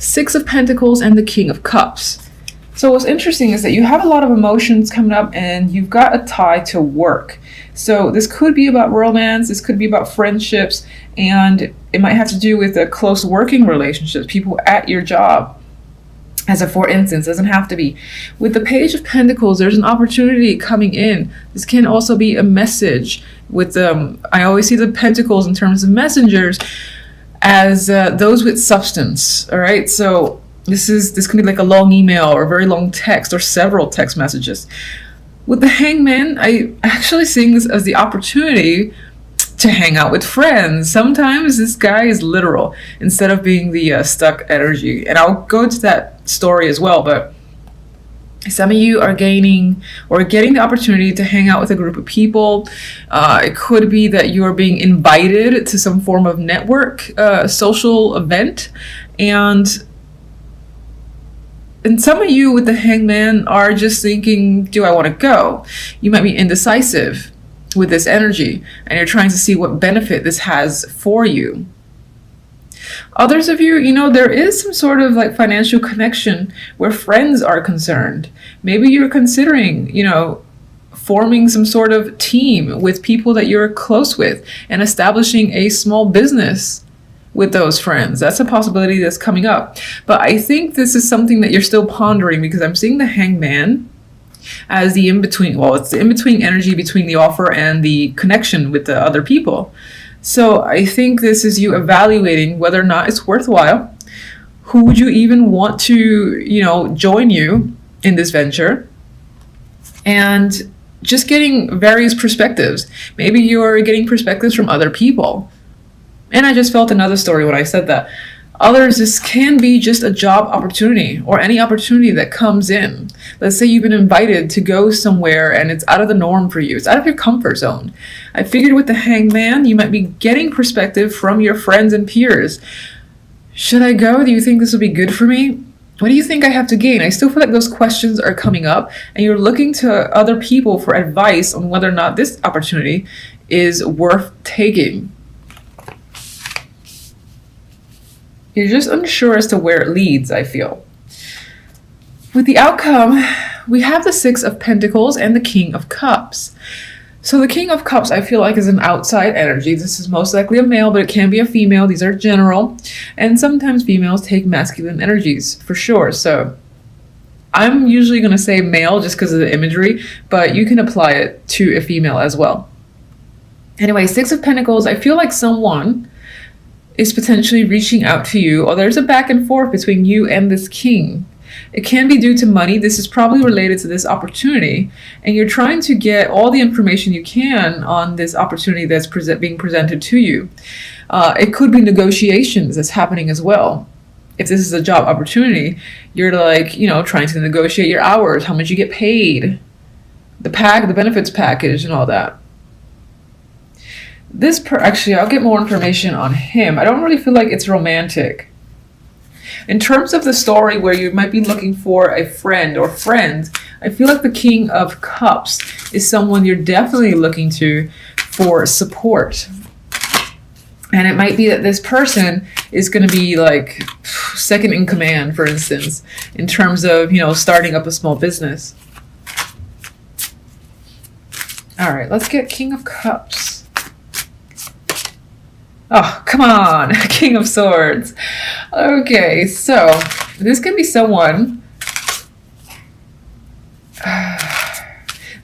Six of Pentacles and the King of Cups. So what's interesting is that you have a lot of emotions coming up and you've got a tie to work. So this could be about romance, this could be about friendships, and it might have to do with the close working relationships, people at your job. As a for instance, doesn't have to be. With the Page of Pentacles, there's an opportunity coming in. This can also be a message with I always see the pentacles in terms of messengers as those with substance. All right, so this can be like a long email or a very long text or several text messages. With the Hangman, I actually seeing this as the opportunity to hang out with friends. Sometimes this guy is literal instead of being the stuck energy. And I'll go into that story as well, but some of you are gaining or getting the opportunity to hang out with a group of people. It could be that you are being invited to some form of network, social event. And some of you with the Hangman are just thinking, do I want to go? You might be indecisive with this energy, and you're trying to see what benefit this has for you. Others of you, there is some sort of like financial connection where friends are concerned. Maybe you're considering, forming some sort of team with people that you're close with and establishing a small business with those friends. That's a possibility that's coming up. But I think this is something that you're still pondering, because I'm seeing the Hangman as the in-between. Well, it's the in-between energy between the offer and the connection with the other people. So I think this is you evaluating whether or not it's worthwhile. Who would you even want to, join you in this venture? And just getting various perspectives. Maybe you're getting perspectives from other people. And I just felt another story when I said that. Others, this can be just a job opportunity or any opportunity that comes in. Let's say you've been invited to go somewhere and it's out of the norm for you. It's out of your comfort zone. I figured with the Hangman, you might be getting perspective from your friends and peers. Should I go? Do you think this will be good for me? What do you think I have to gain? I still feel like those questions are coming up and you're looking to other people for advice on whether or not this opportunity is worth taking. You're just unsure as to where it leads, I feel. With the outcome, we have the Six of Pentacles and the King of Cups. So the King of Cups, I feel like, is an outside energy. This is most likely a male, but it can be a female. These are general. And sometimes females take masculine energies, for sure. So I'm usually going to say male just because of the imagery, but you can apply it to a female as well. Anyway, Six of Pentacles, I feel like someone is potentially reaching out to you, or there's a back and forth between you and this king. It can be due to money. This is probably related to this opportunity, and you're trying to get all the information you can on this opportunity that's being presented to you. It could be negotiations that's happening as well. If this is a job opportunity, you're like, trying to negotiate your hours, how much you get paid, the benefits package and all that. Actually, I'll get more information on him. I don't really feel like it's romantic. In terms of the story where you might be looking for a friend or friends, I feel like the King of Cups is someone you're definitely looking to for support. And it might be that this person is going to be like second in command, for instance, in terms of, starting up a small business. All right, let's get King of Cups. Oh, come on. King of Swords. Okay, so this can be someone.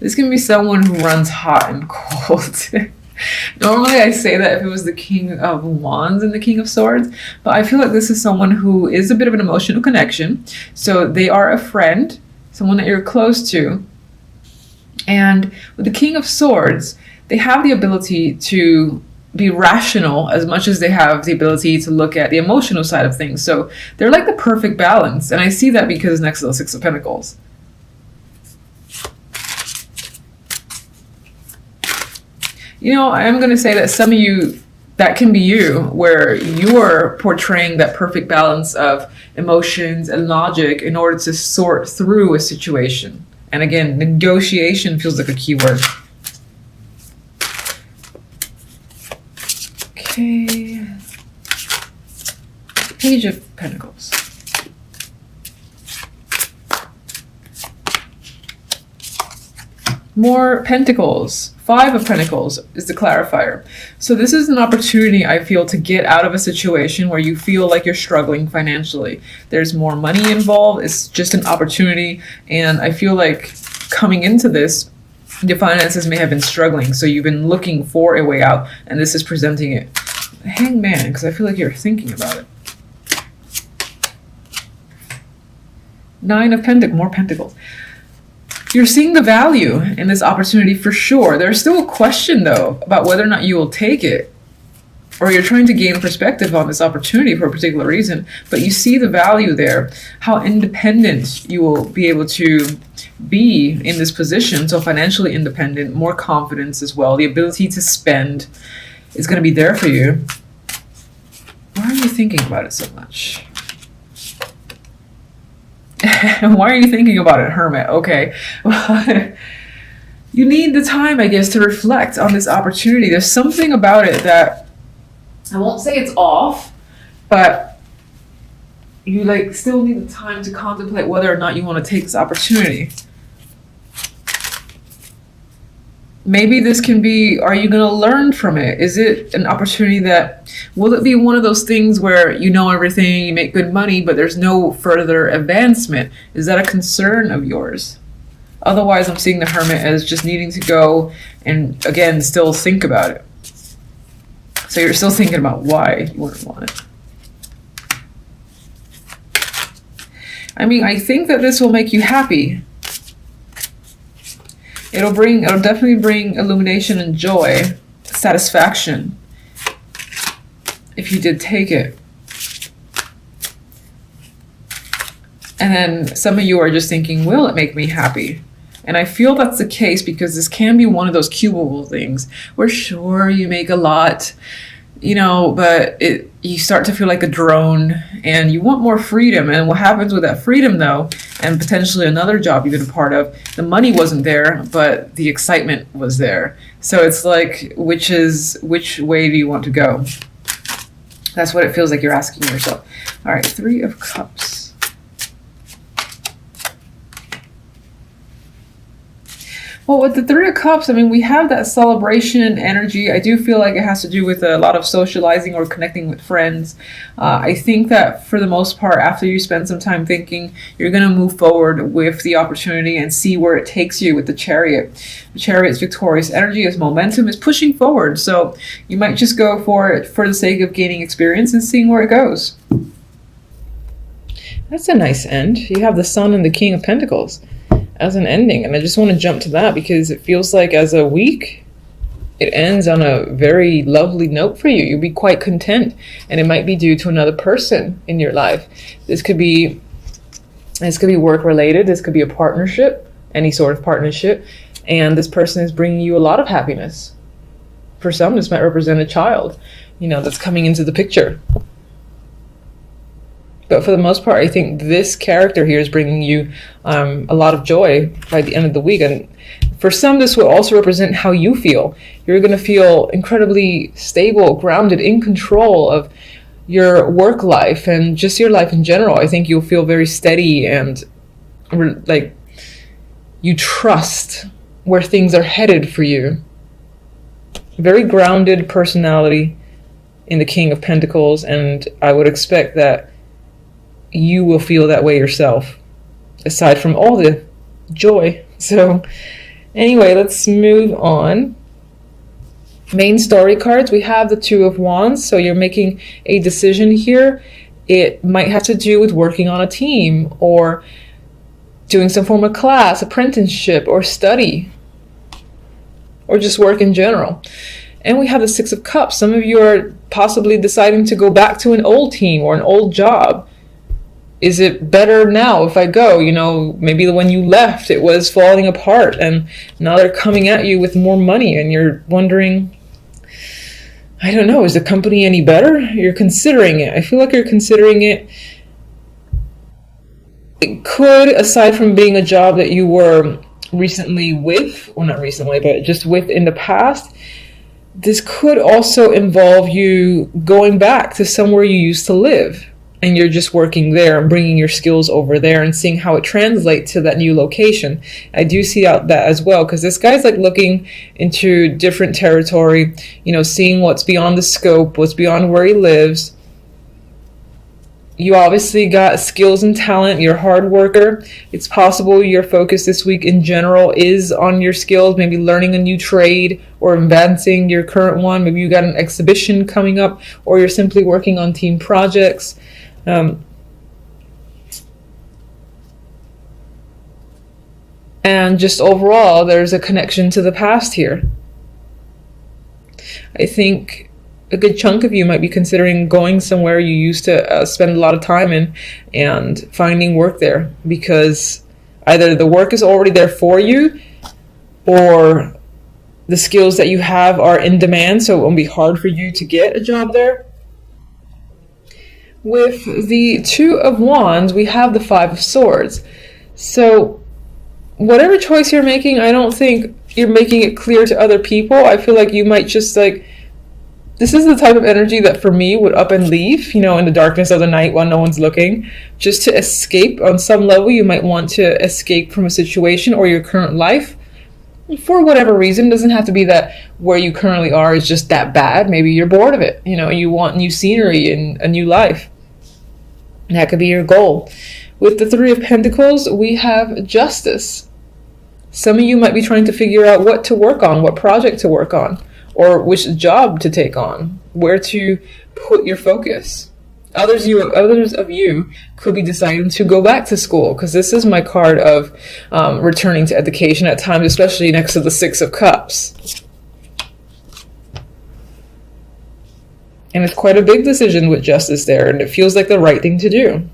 This can be someone who runs hot and cold. Normally I say that if it was the King of Wands and the King of Swords, but I feel like this is someone who is a bit of an emotional connection. So they are a friend, someone that you're close to. And with the King of Swords, they have the ability to be rational as much as they have the ability to look at the emotional side of things. So they're like the perfect balance. And I see that because next to the Six of Pentacles. I'm going to say that some of you, that can be you, where you're portraying that perfect balance of emotions and logic in order to sort through a situation. And again, negotiation feels like a key word. Okay. Page of Pentacles. More pentacles. 5 of Pentacles is the clarifier. So this is an opportunity, I feel, to get out of a situation where you feel like you're struggling financially. There's more money involved. It's just an opportunity. And I feel like coming into this, your finances may have been struggling. So you've been looking for a way out. And this is presenting it. Hangman, because I feel like you're thinking about it. 9 of Pentacles. More Pentacles. You're seeing the value in this opportunity for sure. There's still a question, though, about whether or not you will take it. Or you're trying to gain perspective on this opportunity for a particular reason. But you see the value there. How independent you will be able to be in this position. So financially independent, more confidence as well. The ability to spend is going to be there for you. Why are you thinking about it so much? Why are you thinking about it, Hermit? Okay. You need the time, I guess, to reflect on this opportunity. There's something about it that, I won't say it's off, but you like still need the time to contemplate whether or not you want to take this opportunity. Maybe this can be, are you going to learn from it? Is it an opportunity that, will it be one of those things where you know everything, you make good money, but there's no further advancement? Is that a concern of yours? Otherwise, I'm seeing the Hermit as just needing to go and, again, still think about it. So you're still thinking about why you wouldn't want it. I mean, I think that this will make you happy. It'll definitely bring illumination and joy, satisfaction, if you did take it. And then some of you are just thinking, will it make me happy? And I feel that's the case because this can be one of those cubicle things where sure, you make a lot, you know, but you start to feel like a drone and you want more freedom. And what happens with that freedom, though, and potentially another job you've been a part of, the money wasn't there, but the excitement was there. So it's like, which way do you want to go? That's what it feels like you're asking yourself. All right, 3 of Cups. Well, with the 3 of Cups, I mean, we have that celebration energy. I do feel like it has to do with a lot of socializing or connecting with friends. I think that for the most part, after you spend some time thinking, you're going to move forward with the opportunity and see where it takes you with the Chariot. The Chariot's victorious energy, its momentum is pushing forward. So you might just go for it for the sake of gaining experience and seeing where it goes. That's a nice end. You have the Sun and the King of Pentacles as an ending, and I just want to jump to that because it feels like as a week it ends on a very lovely note for you. You'll be quite content, and it might be due to another person in your life. This could be work related, this could be a partnership, any sort of partnership, and this person is bringing you a lot of happiness. For some, this might represent a child, you know, that's coming into the picture. But for the most part, I think this character here is bringing you a lot of joy by the end of the week. And for some, this will also represent how you feel. You're going to feel incredibly stable, grounded, in control of your work life and just your life in general. I think you'll feel very steady and like you trust where things are headed for you. Very grounded personality in the King of Pentacles, and I would expect that you will feel that way yourself, aside from all the joy. So anyway, let's move on. Main story cards, we have the 2 of Wands. So you're making a decision here. It might have to do with working on a team or doing some form of class, apprenticeship, or study, or just work in general. And we have the 6 of Cups. Some of you are possibly deciding to go back to an old team or an old job. Is it better now if I go? You know, maybe when you left, it was falling apart and now they're coming at you with more money and you're wondering, I don't know, is the company any better? You're considering it. I feel like you're considering it. It could, aside from being a job that you were recently with, well, not recently, but just with in the past, this could also involve you going back to somewhere you used to live. and you're just working there and bringing your skills over there and seeing how it translates to that new location. I do see out that as well, because this guy's like looking into different territory, you know, seeing what's beyond the scope, what's beyond where he lives. You obviously got skills and talent. You're a hard worker. It's possible your focus this week in general is on your skills, maybe learning a new trade or advancing your current one. Maybe you got an exhibition coming up, or you're simply working on team projects. And just overall, there's a connection to the past here. I think a good chunk of you might be considering going somewhere you used to spend a lot of time in and finding work there, because either the work is already there for you, or the skills that you have are in demand, so it won't be hard for you to get a job there. With the Two of Wands, we have the Five of Swords. So whatever choice you're making, I don't think you're making it clear to other people. I feel like you might just like, this is the type of energy that for me would up and leave, you know, in the darkness of the night while no one's looking, just to escape. On some level, you might want to escape from a situation or your current life for whatever reason. It doesn't have to be that where you currently are is just that bad. Maybe you're bored of it, you know, you want new scenery and a new life. That could be your goal. With the Three of Pentacles, we have Justice. Some of you might be trying to figure out what to work on, what project to work on, or which job to take on, where to put your focus. Others of you could be deciding to go back to school, because this is my card of returning to education at times, especially next to the Six of Cups. And it's quite a big decision with Justice there, and it feels like the right thing to do.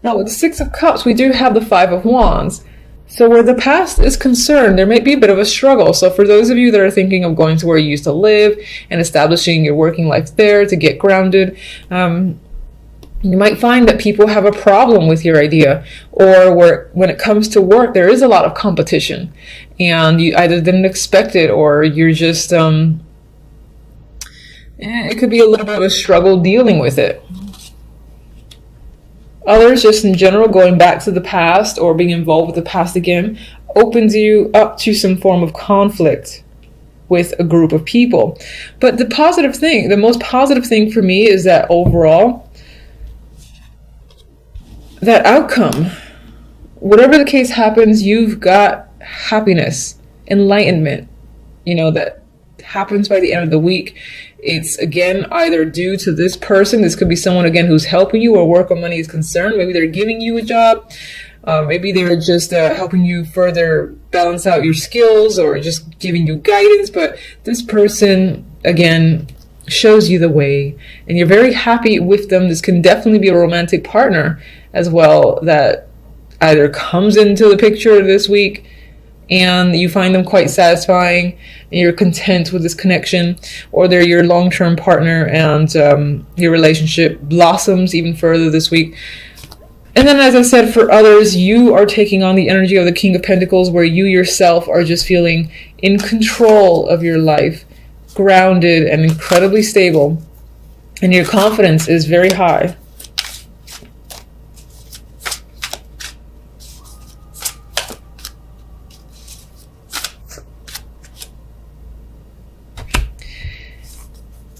Now with the Six of Cups, we do have the Five of Wands. So where the past is concerned, there might be a bit of a struggle. So for those of you that are thinking of going to where you used to live and establishing your working life there to get grounded, you might find that people have a problem with your idea, or when it comes to work, there is a lot of competition and you either didn't expect it, or you're just, it could be a little bit of a struggle dealing with it. Others, just in general, going back to the past or being involved with the past again, opens you up to some form of conflict with a group of people. But the most positive thing for me is that overall, that outcome, whatever the case happens, you've got happiness, enlightenment, you know, that happens by the end of the week. It's again either due to this person. This could be someone again who's helping you, or work or money is concerned. Maybe they're giving you a job. Maybe they're just helping you further balance out your skills, or just giving you guidance. But this person again shows you the way, and you're very happy with them. This can definitely be a romantic partner as well that either comes into the picture this week and you find them quite satisfying and you're content with this connection, or they're your long-term partner and your relationship blossoms even further this week. And then, as I said, for others, you are taking on the energy of the King of Pentacles, where you yourself are just feeling in control of your life, grounded and incredibly stable, and your confidence is very high.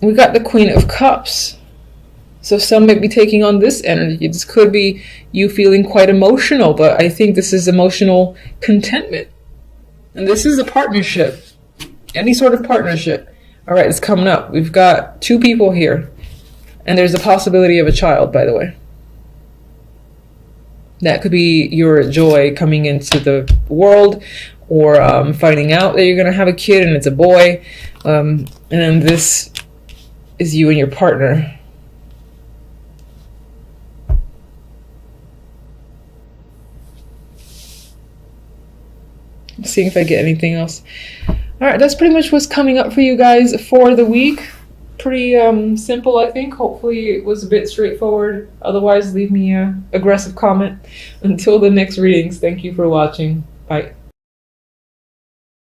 We got the Queen of Cups. So some might be taking on this energy. This could be you feeling quite emotional, but I think this is emotional contentment. And this is a partnership. Any sort of partnership. All right, it's coming up. We've got two people here. And there's a possibility of a child, by the way. That could be your joy coming into the world, or finding out that you're going to have a kid and it's a boy. And then this is you and your partner. Seeing if I get anything else. All right, that's pretty much what's coming up for you guys for the week. Pretty simple, I think. Hopefully it was a bit straightforward. Otherwise, leave me an aggressive comment. Until the next readings, thank you for watching. Bye.